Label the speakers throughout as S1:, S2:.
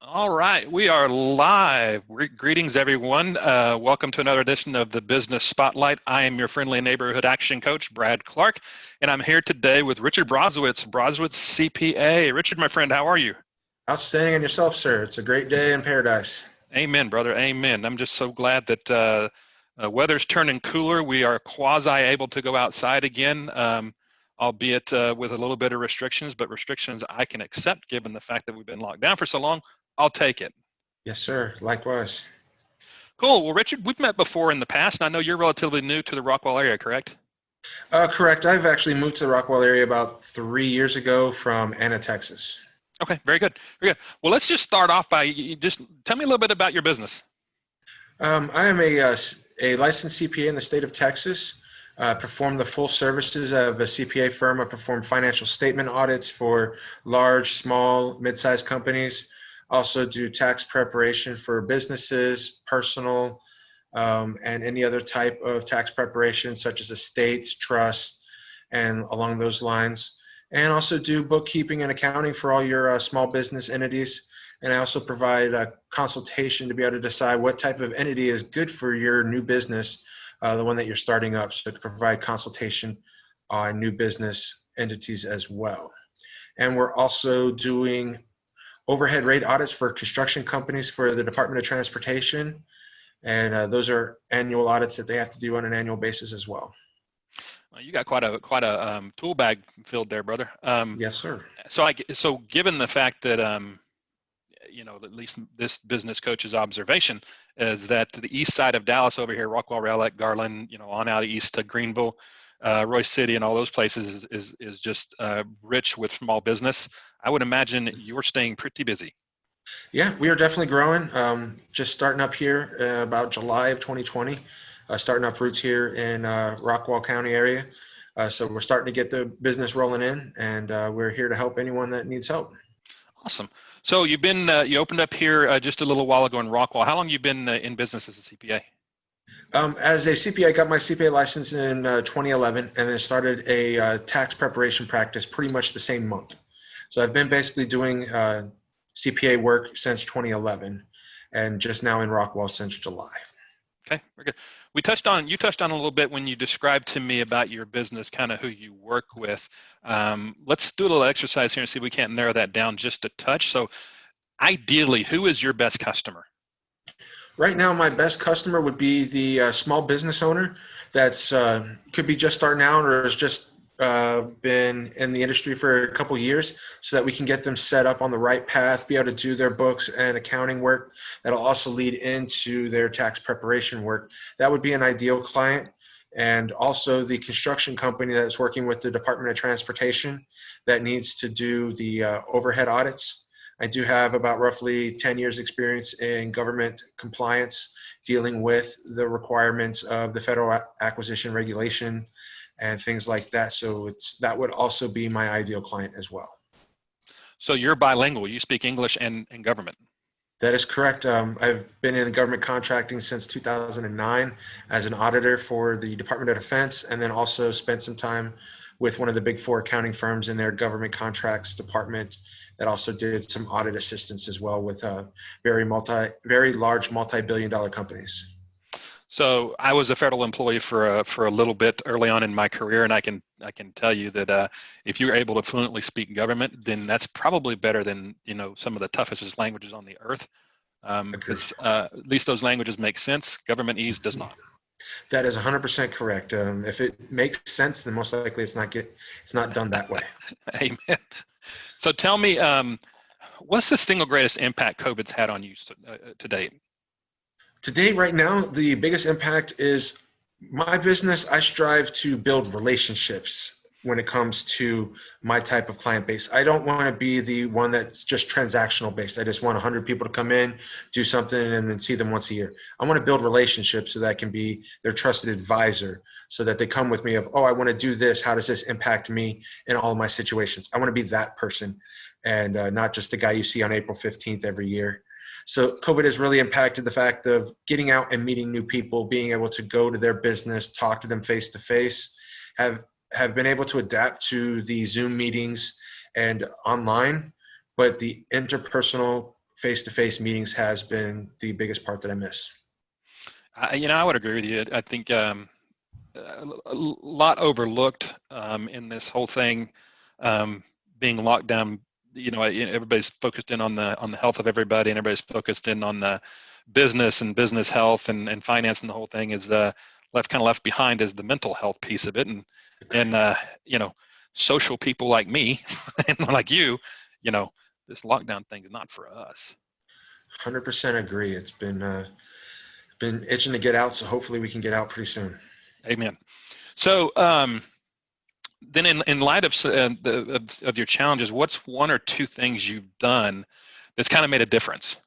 S1: All right, we are live. Greetings, everyone. Welcome to another edition of the Business Spotlight. I am your friendly neighborhood action coach, Brad Clark, and I'm here today with Richard Brozewicz, Brozewicz CPA. Richard, my friend, how are you?
S2: Outstanding on yourself, sir. It's a great day in paradise.
S1: Amen, brother. Amen. I'm just so glad that weather's turning cooler. We are quasi able to go outside again, albeit with a little bit of restrictions, but restrictions I can accept given the fact that we've been locked down for so long. I'll take it.
S2: Yes, sir. Likewise.
S1: Cool. Well, Richard, we've met before in the past, and I know you're relatively new to the Rockwall area, correct?
S2: Correct. I've actually moved to the Rockwall area about 3 years ago from Anna, Texas.
S1: Okay, very good. Very good. Well, let's just start off by just tell me a little bit about your business.
S2: I am a licensed CPA in the state of Texas. I perform the full services of a CPA firm. I perform financial statement audits for large, small, mid-sized companies. Also do tax preparation for businesses, personal, and any other type of tax preparation, such as estates, trusts, and along those lines. And also do bookkeeping and accounting for all your small business entities. And I also provide a consultation to be able to decide what type of entity is good for your new business, the one that you're starting up. So to provide consultation on new business entities as well. And we're also doing overhead rate audits for construction companies for the Department of Transportation. And those are annual audits that they have to do on an annual basis as well.
S1: Well, you got quite a tool bag filled there, brother.
S2: Yes, sir.
S1: So given the fact that at least this business coach's observation is that the east side of Dallas over here, Rockwall, Rowlett, Garland, on out east to Greenville, Royce City, and all those places is just rich with small business. I would imagine you're staying pretty busy.
S2: Yeah, we are definitely growing. Just starting up here about July of 2020, starting up roots here in Rockwall County area. So we're starting to get the business rolling in, and we're here to help anyone that needs help.
S1: Awesome. So you opened up here just a little while ago in Rockwall. How long have you been in business as a CPA?
S2: As a CPA, I got my CPA license in 2011 and then started a tax preparation practice pretty much the same month. So I've been basically doing CPA work since 2011 and just now in Rockwall since July.
S1: Okay, very good. You touched on a little bit when you described to me about your business, kind of who you work with. Let's do a little exercise here and see if we can't narrow that down just a touch. So ideally, who is your best customer?
S2: Right now, my best customer would be the small business owner that's could be just starting out or has just been in the industry for a couple years, so that we can get them set up on the right path, be able to do their books and accounting work. That'll also lead into their tax preparation work. That would be an ideal client. And also the construction company that's working with the Department of Transportation that needs to do the overhead audits. I do have about roughly 10 years experience in government compliance, dealing with the requirements of the federal acquisition regulation and things like that. So that would also be my ideal client as well.
S1: So you're bilingual. You speak English and government.
S2: That is correct. I've been in government contracting since 2009 as an auditor for the Department of Defense, and then also spent some time with one of the big four accounting firms in their government contracts department that also did some audit assistance as well with very large multi-billion-dollar companies.
S1: So I was a federal employee for a little bit early on in my career, and I can tell you that if you're able to fluently speak government, then that's probably better than some of the toughest languages on the earth, because at least those languages make sense. Governmentese does not.
S2: That is 100% correct. If it makes sense, then most likely it's not done that way.
S1: Amen. So tell me, what's the single greatest impact COVID's had on you to date?
S2: Today, right now, the biggest impact is my business. I strive to build relationships when it comes to my type of client base. I don't want to be the one that's just transactional based. I just want 100 people to come in, do something, and then see them once a year. I want to build relationships so that I can be their trusted advisor, so that they come with me of, oh, I want to do this. How does this impact me in all of my situations? I want to be that person, and not just the guy you see on April 15th every year. So COVID has really impacted the fact of getting out and meeting new people, being able to go to their business, talk to them face to face, have been able to adapt to the Zoom meetings and online, but the interpersonal face-to-face meetings has been the biggest part that I miss.
S1: I would agree with you. I think a lot overlooked in this whole thing, being locked down. Everybody's focused in on the health of everybody, and everybody's focused in on the business and business health and finance, and the whole thing is left behind is the mental health piece of it, and social people like me and like you, this lockdown thing is not for us.
S2: 100% agree. It's been itching to get out, so hopefully we can get out pretty soon.
S1: Amen. So then in light of your challenges, what's one or two things you've done that's kind of made a difference?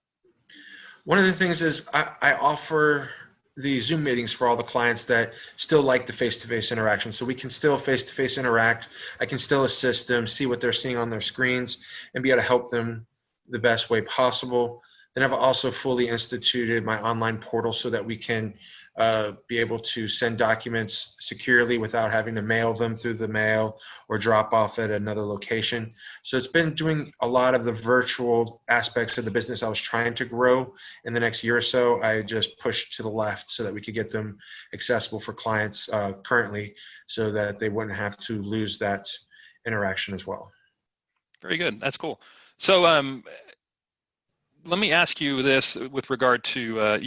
S2: One of the things is I offer the Zoom meetings for all the clients that still like the face-to-face interaction. So we can still face-to-face interact. I can still assist them, see what they're seeing on their screens, and be able to help them the best way possible. Then I've also fully instituted my online portal so that we can be able to send documents securely without having to mail them through the mail or drop off at another location. So it's been doing a lot of the virtual aspects of the business I was trying to grow in the next year or so. I just pushed to the left so that we could get them accessible for clients currently, so that they wouldn't have to lose that interaction as well.
S1: Very good. That's cool. So let me ask you this with regard to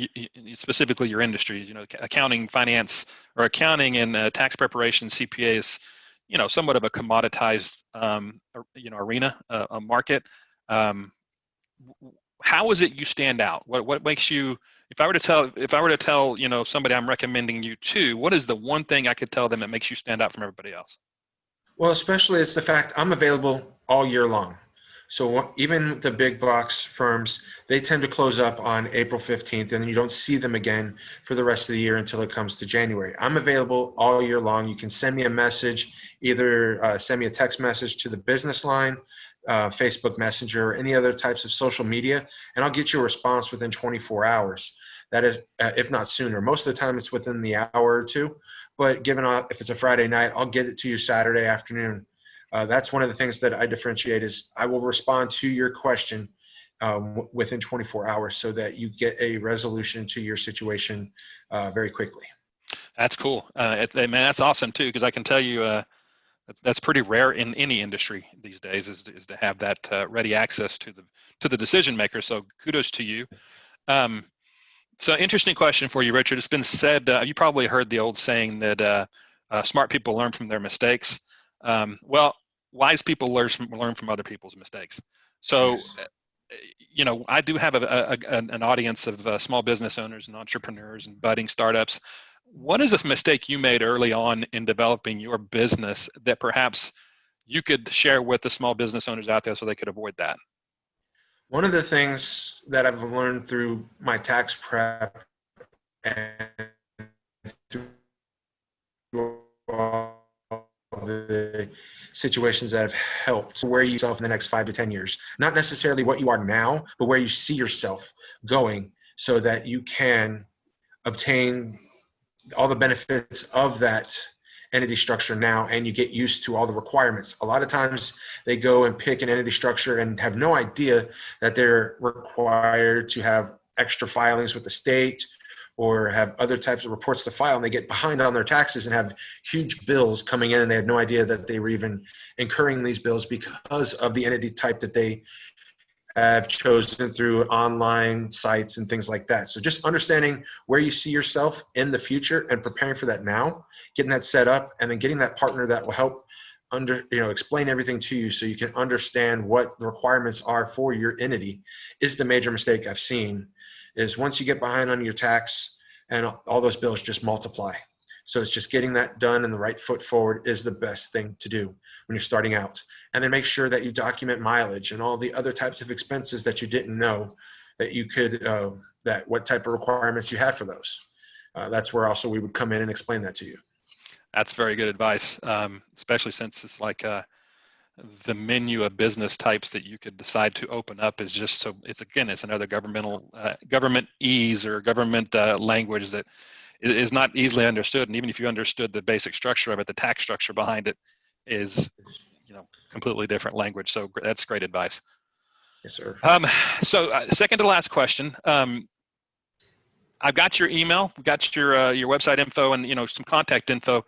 S1: specifically your industry. Accounting, finance, or accounting and tax preparation, CPA is, somewhat of a commoditized, arena, a market. How is it you stand out? What makes you? If I were to tell, somebody I'm recommending you to, what is the one thing I could tell them that makes you stand out from everybody else?
S2: Well, especially it's the fact I'm available all year long. So even the big box firms, they tend to close up on April 15th, and then you don't see them again for the rest of the year until it comes to January. I'm available all year long. You can send me a message, either send me a text message to the business line, Facebook Messenger, or any other types of social media, and I'll get you a response within 24 hours. That is, if not sooner. Most of the time it's within the hour or two, but if it's a Friday night, I'll get it to you Saturday afternoon. That's one of the things that I differentiate is I will respond to your question within 24 hours so that you get a resolution to your situation very quickly.
S1: That's cool. Man, that's awesome too, because I can tell you that's pretty rare in any industry these days is to have that ready access to the decision maker. So kudos to you. So interesting question for you, Richard. It's been said, you probably heard the old saying that smart people learn from their mistakes. Well, wise people learn from other people's mistakes. So,
S2: Yes.
S1: I do have an audience of small business owners and entrepreneurs and budding startups. What is a mistake you made early on in developing your business that perhaps you could share with the small business owners out there so they could avoid that?
S2: One of the things that I've learned through my tax prep and through all the situations that have helped where you yourself in the next 5 to 10 years, not necessarily what you are now, but where you see yourself going so that you can obtain all the benefits of that entity structure now, and you get used to all the requirements. A lot of times they go and pick an entity structure and have no idea that they're required to have extra filings with the state or have other types of reports to file, and they get behind on their taxes and have huge bills coming in, and they had no idea that they were even incurring these bills because of the entity type that they have chosen through online sites and things like that. So just understanding where you see yourself in the future and preparing for that now, getting that set up, and then getting that partner that will help explain everything to you so you can understand what the requirements are for your entity is the major mistake I've seen. Is once you get behind on your tax and all those bills just multiply. So it's just getting that done and the right foot forward is the best thing to do when you're starting out. And then make sure that you document mileage and all the other types of expenses that you didn't know that you could, that what type of requirements you have for those. That's where also we would come in and explain that to you.
S1: That's very good advice, especially since it's like the menu of business types that you could decide to open up is just so it's another government ease or government language that is not easily understood. And even if you understood the basic structure of it, the tax structure behind it is completely different language. So that's great advice.
S2: Yes, sir.
S1: So second to last question. I've got your email, we've got your website info, and some contact info.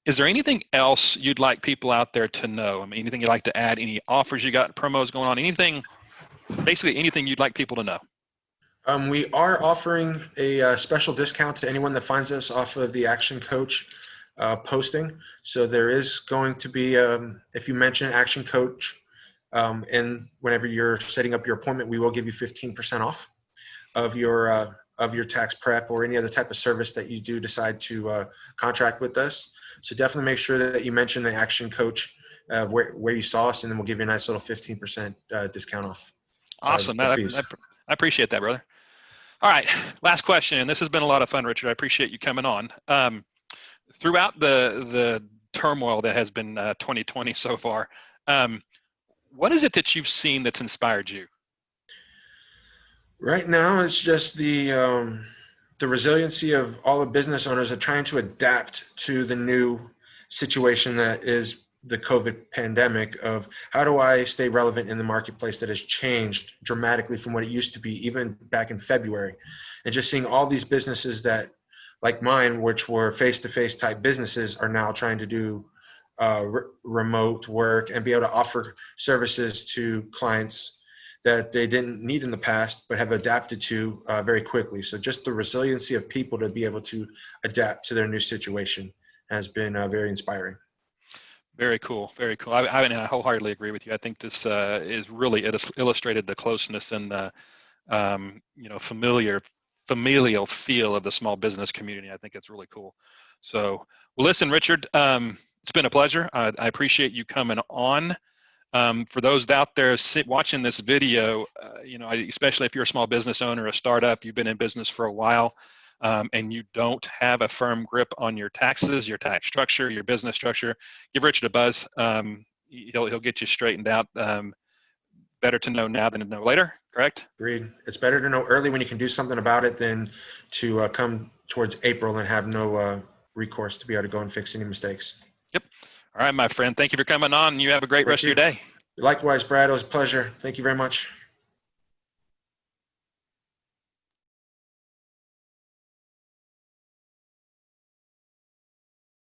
S1: Is there anything else you'd like people out there to know? I mean, anything you'd like to add? Any offers you got, promos going on? Anything, basically anything you'd like people to know?
S2: We are offering a special discount to anyone that finds us off of the Action Coach posting. So there is going to be, if you mention Action Coach, and whenever you're setting up your appointment, we will give you 15% off of your tax prep or any other type of service that you do decide to contract with us. So definitely make sure that you mention the Action Coach where you saw us, and then we'll give you a nice little 15% discount off
S1: Awesome.
S2: the fees.
S1: I appreciate that, brother. All right, last question, and this has been a lot of fun, Richard. I appreciate you coming on. Throughout the turmoil that has been 2020 so far, what is it that you've seen that's inspired you?
S2: Right now, it's just the resiliency of all the business owners are trying to adapt to the new situation that is the COVID pandemic. Of how do I stay relevant in the marketplace that has changed dramatically from what it used to be, even back in February, and just seeing all these businesses that, like mine, which were face-to-face type businesses, are now trying to do remote work and be able to offer services to clients that they didn't need in the past, but have adapted to very quickly. So just the resiliency of people to be able to adapt to their new situation has been very inspiring.
S1: Very cool. Very cool. I wholeheartedly agree with you. I think this is really illustrated the closeness and the familial feel of the small business community. I think it's really cool. So, well, listen, Richard, it's been a pleasure. I appreciate you coming on. For those out there watching this video, especially if you're a small business owner, a startup, you've been in business for a while, and you don't have a firm grip on your taxes, your tax structure, your business structure, give Richard a buzz. He'll get you straightened out. Better to know now than to know later, correct?
S2: Agreed. It's better to know early when you can do something about it than to come towards April and have no recourse to be able to go and fix any mistakes.
S1: Yep. All right, my friend. Thank you for coming on. You have a great rest of your day.
S2: Likewise, Brad. It was a pleasure. Thank you very much.